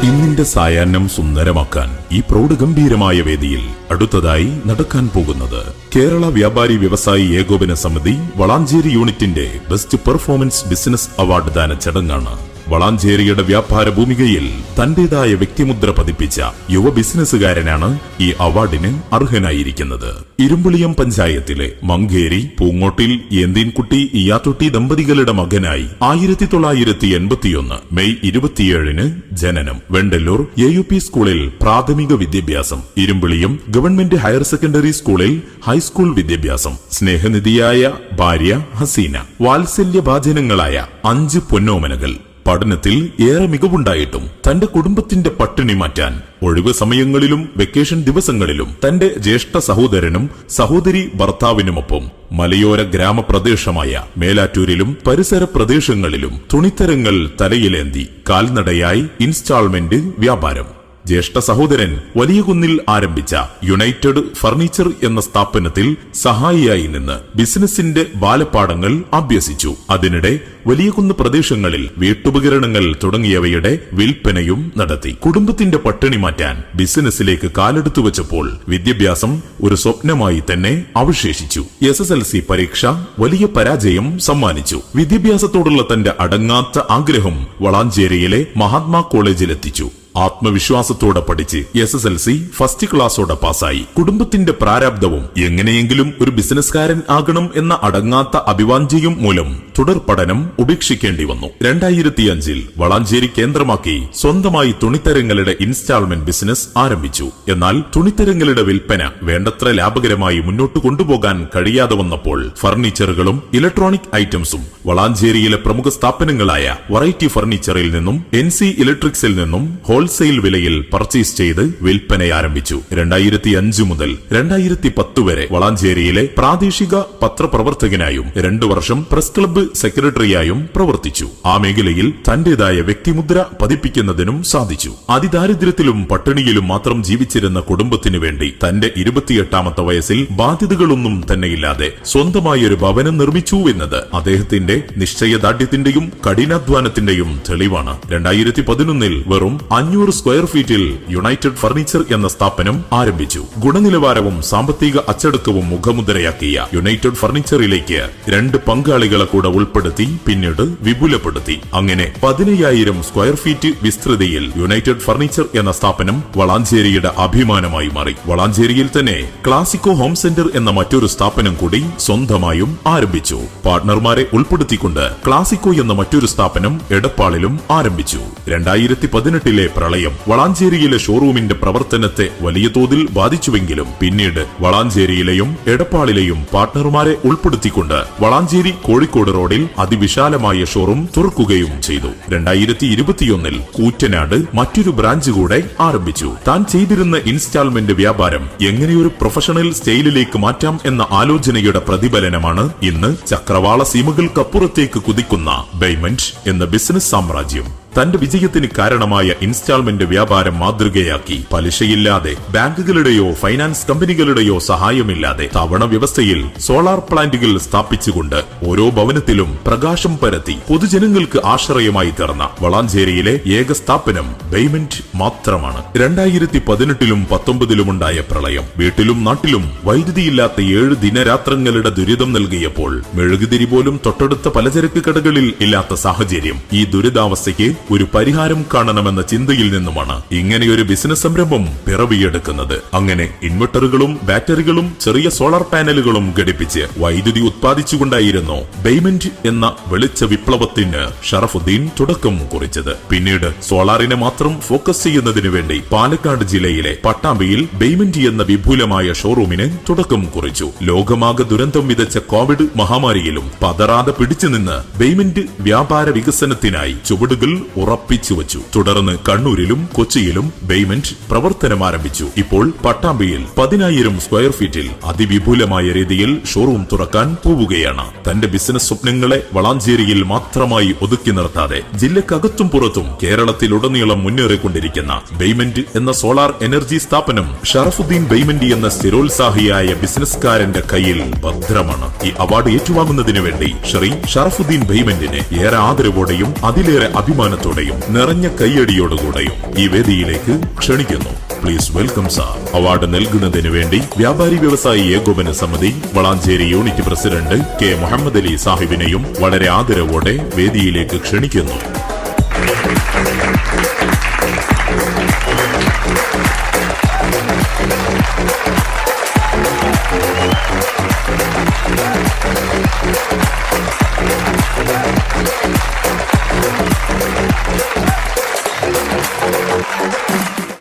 ഇന്നിന്റെ സായാഹ്നം സുന്ദരമാക്കാൻ ഈ പ്രൗഢഗംഭീരമായ വേദിയിൽ അടുത്തതായി നടക്കാൻ പോകുന്നത് കേരള വ്യാപാരി വ്യവസായി ഏകോപന സമിതി വളാഞ്ചേരി യൂണിറ്റിന്റെ ബെസ്റ്റ് പെർഫോമൻസ് ബിസിനസ് അവാർഡ് ദാന ചടങ്ങാണ്. വളാഞ്ചേരിയുടെ വ്യാപാര ഭൂമികയിൽ തന്റേതായ വ്യക്തിമുദ്ര പതിപ്പിച്ച യുവ ബിസിനസ്സുകാരനാണ് ഈ അവാർഡിന് അർഹനായിരിക്കുന്നത്. ഇരുമ്പുളിയം പഞ്ചായത്തിലെ മങ്കേരി പൂങ്ങോട്ടിൽ ഏന്തീൻകുട്ടി ഇയാത്തൊട്ടി ദമ്പതികളുടെ മകനായി 1981 മെയ് 27 ജനനം. വെണ്ടല്ലൂർ AUP സ്കൂളിൽ പ്രാഥമിക വിദ്യാഭ്യാസം. ഇരുമ്പുളിയം ഗവൺമെന്റ് ഹയർ സെക്കൻഡറി സ്കൂളിൽ ഹൈസ്കൂൾ വിദ്യാഭ്യാസം. സ്നേഹനിധിയായ ഭാര്യ ഹസീന. വാത്സല്യഭാജനങ്ങളായ 5 പൊന്നോമനകൾ. പഠനത്തിൽ ഏറെ മികവുണ്ടായിട്ടും തന്റെ കുടുംബത്തിന്റെ പട്ടിണി മാറ്റാൻ ഒഴിവ് സമയങ്ങളിലും വെക്കേഷൻ ദിവസങ്ങളിലും തന്റെ ജ്യേഷ്ഠ സഹോദരനും സഹോദരി ഭർത്താവിനുമൊപ്പം മലയോര ഗ്രാമപ്രദേശമായ മേലാറ്റൂരിലും പരിസര പ്രദേശങ്ങളിലും തുണിത്തരങ്ങൾ തലയിലേന്തി കാൽനടയായി ഇൻസ്റ്റാൾമെന്റ് വ്യാപാരം. ജ്യേഷ്ഠ സഹോദരൻ വലിയകുന്നിൽ ആരംഭിച്ച യുണൈറ്റഡ് ഫർണിച്ചർ എന്ന സ്ഥാപനത്തിൽ സഹായിയായി നിന്ന് ബിസിനസിന്റെ ബാലപാഠങ്ങൾ അഭ്യസിച്ചു. അതിനിടെ വലിയകുന്ന് പ്രദേശങ്ങളിൽ വീട്ടുപകരണങ്ങൾ തുടങ്ങിയവയുടെ വിൽപ്പനയും നടത്തി. കുടുംബത്തിന്റെ പട്ടിണി മാറ്റാൻ ബിസിനസിലേക്ക് കാലെടുത്തു വെച്ചപ്പോൾ വിദ്യാഭ്യാസം ഒരു സ്വപ്നമായി തന്നെ അവശേഷിച്ചു. SSLC പരീക്ഷ വലിയ പരാജയം സമ്മാനിച്ചു. വിദ്യാഭ്യാസത്തോടുള്ള തന്റെ അടങ്ങാത്ത ആഗ്രഹം വളാഞ്ചേരിയിലെ മഹാത്മാ കോളേജിലെത്തിച്ചു. ആത്മവിശ്വാസത്തോടെ പഠിച്ച് SSLC ഫസ്റ്റ് ക്ലാസ്സോടെ പാസായി. കുടുംബത്തിന്റെ പ്രാരാബ്ദവും എങ്ങനെയെങ്കിലും ഒരു ബിസിനസ്കാരൻ ആകണം എന്ന അടങ്ങാത്ത അഭിവാഞ്ചയും മൂലം തുടർ പഠനം ഉപേക്ഷിക്കേണ്ടി വന്നു. 2005 വളാഞ്ചേരി കേന്ദ്രമാക്കി സ്വന്തമായി തുണിത്തരങ്ങളുടെ ഇൻസ്റ്റാൾമെന്റ് ബിസിനസ് ആരംഭിച്ചു. എന്നാൽ തുണിത്തരങ്ങളുടെ വിൽപ്പന വേണ്ടത്ര ലാഭകരമായി മുന്നോട്ട് കൊണ്ടുപോകാൻ കഴിയാതെ വന്നപ്പോൾ ഫർണിച്ചറുകളും ഇലക്ട്രോണിക് ഐറ്റംസും വളാഞ്ചേരിയിലെ പ്രമുഖ സ്ഥാപനങ്ങളായ വെറൈറ്റി ഫർണിച്ചറിൽ നിന്നും NC ഇലക്ട്രിക്സിൽ നിന്നും ഹോൾസെയിൽ വിലയിൽ പർച്ചേസ് ചെയ്ത് വിൽപ്പന ആരംഭിച്ചു. 2005 മുതൽ 2010 വരെ വളാഞ്ചേരിയിലെ പ്രാദേശിക പത്രപ്രവർത്തകനായും 2 വർഷം പ്രസ് ക്ലബ്ബ് സെക്രട്ടറിയായും പ്രവർത്തിച്ചു. ആ മേഖലയിൽ തന്റേതായ വ്യക്തിമുദ്ര പതിപ്പിക്കുന്നതിനും സാധിച്ചു. അതിദാരിദ്ര്യത്തിലും പട്ടിണിയിലും മാത്രം ജീവിച്ചിരുന്ന കുടുംബത്തിനു വേണ്ടി തന്റെ 28ാമത്തെ വയസ്സിൽ ബാധ്യതകളൊന്നും തന്നെയില്ലാതെ സ്വന്തമായി ഒരു ഭവനം നിർമ്മിച്ചു എന്നത് അദ്ദേഹത്തിന്റെ നിശ്ചയദാർഢ്യത്തിന്റെയും കഠിനാധ്വാനത്തിന്റെയും തെളിവാണ്. 2011 വെറും 500 സ്ക്വയർ ഫീറ്റിൽ യുണൈറ്റഡ് ഫർണിച്ചർ എന്ന സ്ഥാപനം ആരംഭിച്ചു. ഗുണനിലവാരവും സാമ്പത്തിക അച്ചടക്കവും മുഖമുദ്രയാക്കിയ യുണൈറ്റഡ് ഫർണിച്ചറിലേക്ക് 2 പങ്കാളികളെ കൂടെ ഉൾപ്പെടുത്തി പിന്നീട് വിപുലപ്പെടുത്തി. അങ്ങനെ 15,000 സ്ക്വയർ ഫീറ്റ് വിസ്തൃതിയിൽ യുണൈറ്റഡ് ഫർണിച്ചർ എന്ന സ്ഥാപനം വളാഞ്ചേരിയുടെ അഭിമാനമായി മാറി. വളാഞ്ചേരിയിൽ തന്നെ ക്ലാസിക്കോ ഹോം സെന്റർ എന്ന മറ്റൊരു സ്ഥാപനം കൂടി സ്വന്തമായും ആരംഭിച്ചു. പാർട്ണർമാരെ ഉൾപ്പെടുത്തിക്കൊണ്ട് ക്ലാസിക്കോ എന്ന മറ്റൊരു സ്ഥാപനം എടപ്പാളിലും ആരംഭിച്ചു. 2018 പ്രളയം വളാഞ്ചേരിയിലെ ഷോറൂമിന്റെ പ്രവർത്തനത്തെ വലിയ തോതിൽ ബാധിച്ചുവെങ്കിലും പിന്നീട് വളാഞ്ചേരിയിലെയും എടപ്പാളിലെയും പാർട്ണർമാരെ ഉൾപ്പെടുത്തിക്കൊണ്ട് വളാഞ്ചേരി കോഴിക്കോട് റോഡിൽ അതിവിശാലമായ ഷോറൂം തുറക്കുകയും ചെയ്തു. 2021 കൂറ്റനാട് മറ്റൊരു ബ്രാഞ്ച് കൂടെ ആരംഭിച്ചു. താൻ ചെയ്തിരുന്ന ഇൻസ്റ്റാൾമെന്റ് വ്യാപാരം എങ്ങനെയൊരു പ്രൊഫഷണൽ സ്റ്റൈലിലേക്ക് മാറ്റാം എന്ന ആലോചനയുടെ പ്രതിഫലനമാണ് ഇന്ന് ചക്രവാള സീമകൾക്കപ്പുറത്തേക്ക് കുതിക്കുന്ന ബൈമണ്ട് എന്ന ബിസിനസ് സാമ്രാജ്യം. തന്റെ വിജയത്തിന് കാരണമായ ഇൻസ്റ്റാൾമെന്റ് വ്യാപാരം മാതൃകയാക്കി പലിശയില്ലാതെ ബാങ്കുകളുടെയോ ഫൈനാൻസ് കമ്പനികളുടെയോ സഹായമില്ലാതെ തവണ വ്യവസ്ഥയിൽ സോളാർ പ്ലാന്റുകൾ സ്ഥാപിച്ചുകൊണ്ട് ഓരോ ഭവനത്തിലും പ്രകാശം പരത്തി പൊതുജനങ്ങൾക്ക് ആശ്രയമായി തീർന്ന വളാഞ്ചേരിയിലെ ഏക സ്ഥാപനം ബൈമണ്ട് മാത്രമാണ്. 2018 19 ഉണ്ടായ പ്രളയം വീട്ടിലും നാട്ടിലും വൈദ്യുതിയില്ലാത്ത 7 ദിനരാത്രങ്ങളുടെ ദുരിതം നൽകിയപ്പോൾ മെഴുകുതിരി പോലും തൊട്ടടുത്ത പലചരക്ക് കടകളിൽ ഇല്ലാത്ത സാഹചര്യം. ഈ ദുരിതാവസ്ഥയ്ക്ക് ഒരു പരിഹാരം കാണണമെന്ന ചിന്തയിൽ നിന്നുമാണ് ഇങ്ങനെയൊരു ബിസിനസ് സംരംഭം പിറവിയെടുക്കുന്നത്. അങ്ങനെ ഇൻവെർട്ടറുകളും ബാറ്ററികളും ചെറിയ സോളാർ പാനലുകളും ഘടിപ്പിച്ച് വൈദ്യുതി ഉത്പാദിച്ചുകൊണ്ടായിരുന്നു ബൈമണ്ട് എന്ന വെളിച്ച വിപ്ലവത്തിന് ഷറഫുദ്ദീൻ തുടക്കം കുറിച്ചത്. പിന്നീട് സോളാറിനെ മാത്രം ഫോക്കസ് ചെയ്യുന്നതിനു വേണ്ടി പാലക്കാട് ജില്ലയിലെ പട്ടാമ്പിയിൽ ബൈമണ്ട് എന്ന വിപുലമായ ഷോറൂമിന് തുടക്കം കുറിച്ചു. ലോകമാകെ ദുരന്തം വിതച്ച കോവിഡ് മഹാമാരിയിലും പതറാതെ പിടിച്ചുനിന്ന് ബൈമണ്ട് വ്യാപാര വികസനത്തിനായി ചുവടുകൾ ഉറപ്പിച്ചു വച്ചു. തുടർന്ന് കണ്ണൂരിലും കൊച്ചിയിലും ബേയ്മെന്റ് പ്രവർത്തനം ആരംഭിച്ചു. ഇപ്പോൾ പട്ടാമ്പിയിൽ 10,000 സ്ക്വയർ ഫീറ്റിൽ അതിവിപുലമായ രീതിയിൽ ഷോറൂം തുറക്കാൻ പോവുകയാണ്. തന്റെ ബിസിനസ് സ്വപ്നങ്ങളെ വളാഞ്ചേരിയിൽ മാത്രമായി ഒതുക്കി നിർത്താതെ ജില്ലക്കകത്തും പുറത്തും കേരളത്തിലുടനീളം മുന്നേറിക്കൊണ്ടിരിക്കുന്ന ബേയ്മെന്റ് എന്ന സോളാർ എനർജി സ്ഥാപനം ഷറഫുദ്ദീൻ ബേയ്മെന്റ് എന്ന സ്ഥിരോത്സാഹിയായ ബിസിനസ്കാരന്റെ കയ്യിൽ ഭദ്രമാണ്. ഈ അവാർഡ് ഏറ്റുവാങ്ങുന്നതിന് വേണ്ടി ശ്രീ ഷറഫുദ്ദീൻ ബേയ്മെന്റിനെ ഏറെ ആദരവോടെയും അതിലേറെ അഭിമാനത്തോടെയും നിറഞ്ഞ കയ്യടിയോടുകൂടെയും ഈ വേദിയിലേക്ക് ക്ഷണിക്കുന്നു. Please welcome sir. അവാർഡ് നൽകുന്നതിന് വേണ്ടി വ്യാപാരി വ്യവസായി ഏകോപന സമിതി Valanchery unit president K Muhammad Ali സാഹിബിനെയും വളരെ ആദരവോടെ വേദിയിലേക്ക് ക്ഷണിക്കുന്നു.